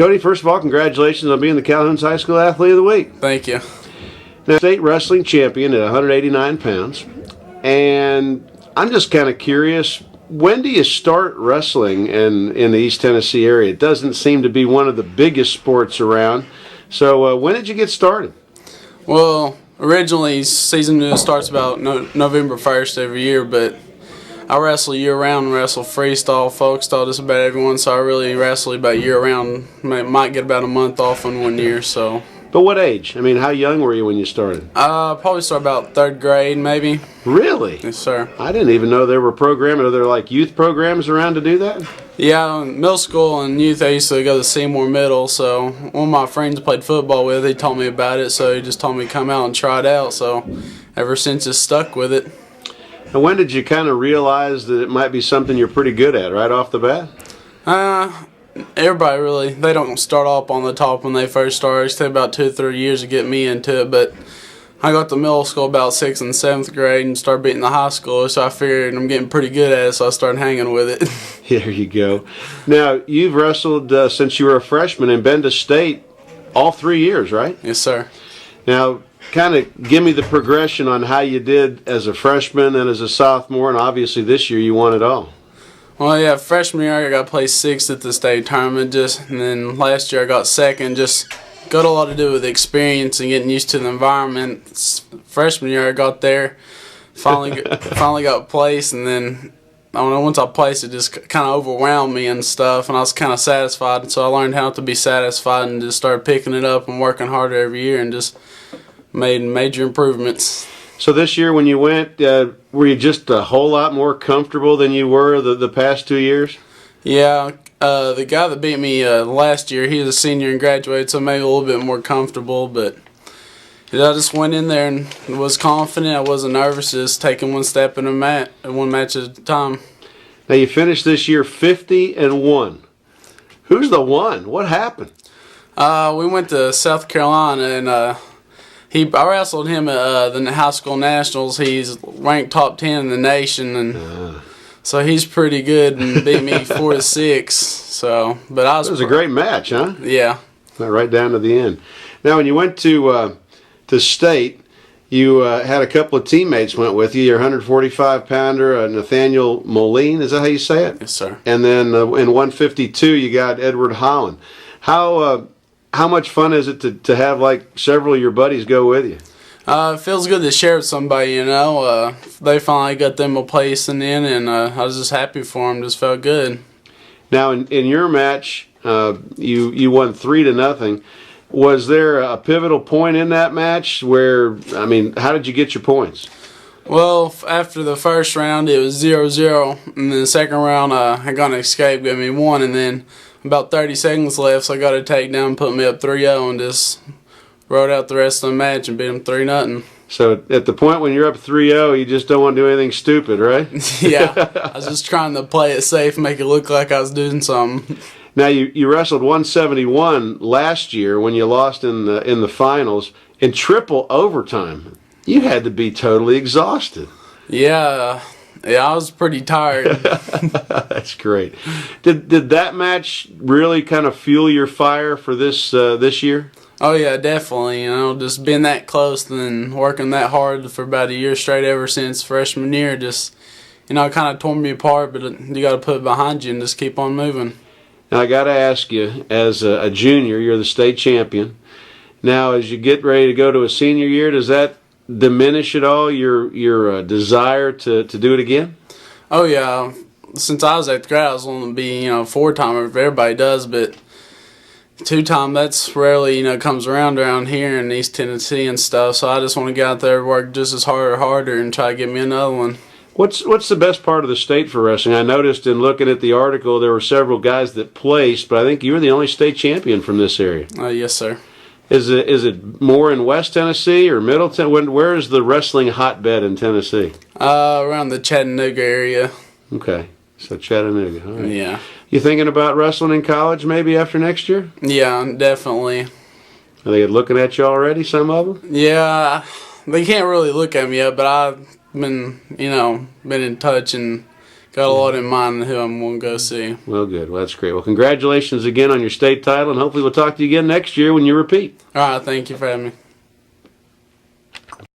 Cody, first of all, congratulations on being the Calhoun's High School Athlete of the Week. Thank you. Now, state wrestling champion at 189 pounds. And I'm just kind of curious, when do you start wrestling in the East Tennessee area? It doesn't seem to be one of the biggest sports around. So when did you get started? Well, originally season starts about November 1st every year, but I wrestle year-round, wrestle freestyle, folk style, just about everyone, so I really wrestle about year-round. Might get about a month off in 1 year, so. But what age? I mean, how young were you when you started? Probably start about 3rd grade, maybe. Really? Yes, sir. I didn't even know there were programs. Are there like youth programs around to do that? Yeah, in middle school and youth, I used to go to Seymour Middle, so one of my friends I played football with, he told me about it, so he just told me to come out and try it out, so ever since just stuck with it. And when did you kind of realize that it might be something you're pretty good at, right off the bat? Everybody really, they don't start off on the top when they first start. It takes about 2 or 3 years to get me into it, but I got to middle school about 6th and 7th grade and started beating the high school, so I figured I'm getting pretty good at it, so I started hanging with it. There you go. Now, you've wrestled since you were a freshman and been to state all 3 years, right? Yes, sir. Now, kind of give me the progression on how you did as a freshman and as a sophomore, and obviously this year you won it all. Well, yeah, freshman year I got placed 6th at the state tournament, and then last year I got 2nd. Just got a lot to do with experience and getting used to the environment. Freshman year I got there, finally got placed, and then I don't know, once I placed it just kind of overwhelmed me and stuff, and I was kind of satisfied. So I learned how to be satisfied and just started picking it up and working harder every year and just made major improvements. So this year when you went, were you just a whole lot more comfortable than you were the past 2 years? Yeah, the guy that beat me last year, he was a senior and graduated, so maybe a little bit more comfortable, but I just went in there and was confident. I wasn't nervous, just taking one step in one match at a time. Now you finished this year 50-1. Who's the one? What happened? We went to South Carolina, and I wrestled him at the high school nationals. He's ranked top 10 in the nation, and so he's pretty good and beat me 4-6. So, but it was a great match, huh? Yeah. Right down to the end. Now, when you went to state, you had a couple of teammates went with you. Your 145-pounder, Nathaniel Moline. Is that how you say it? Yes, sir. And then in 152, you got Edward Holland. How much fun is it to have like several of your buddies go with you? It feels good to share with somebody, you know. They finally got them a place and I was just happy for them. Just felt good. Now, in your match, you won 3-0. Was there a pivotal point in that match where, I mean, how did you get your points? Well, after the first round, it was 0-0, and then the second round, I got an escape, got me 1, and then about 30 seconds left, so I got a takedown, put me up 3-0, and just rode out the rest of the match and beat them 3-0. So at the point when you're up 3-0, you just don't want to do anything stupid, right? Yeah, I was just trying to play it safe, make it look like I was doing something. Now you wrestled 171 last year when you lost in the finals in triple overtime. You had to be totally exhausted. Yeah, I was pretty tired. That's great. Did that match really kind of fuel your fire for this year? Oh yeah, definitely. You know, just being that close and working that hard for about a year straight ever since freshman year, just, you know, it kind of tore me apart. But you got to put it behind you and just keep on moving. Now I got to ask you, as a junior, you're the state champion. Now, as you get ready to go to a senior year, does that diminish at all your desire to do it again? Oh yeah, since I was 8th grade, I was wanting to be 4-timer. Everybody does, but 2-time that's rarely comes around here in East Tennessee and stuff. So I just want to get out there, work just as hard or harder, and try to get me another one. What's the best part of the state for wrestling? I noticed in looking at the article there were several guys that placed, but I think you were the only state champion from this area. Yes, sir. Is it more in West Tennessee or Middle Tennessee? Where is the wrestling hotbed in Tennessee? Around the Chattanooga area. Okay, so Chattanooga. All right. Yeah. You thinking about wrestling in college maybe after next year? Yeah, definitely. Are they looking at you already, some of them? Yeah, they can't really look at me yet, but I've been in touch and got a lot in mind who I'm going to go see. Well, good. Well, that's great. Well, congratulations again on your state title, and hopefully we'll talk to you again next year when you repeat. All right, thank you for having me.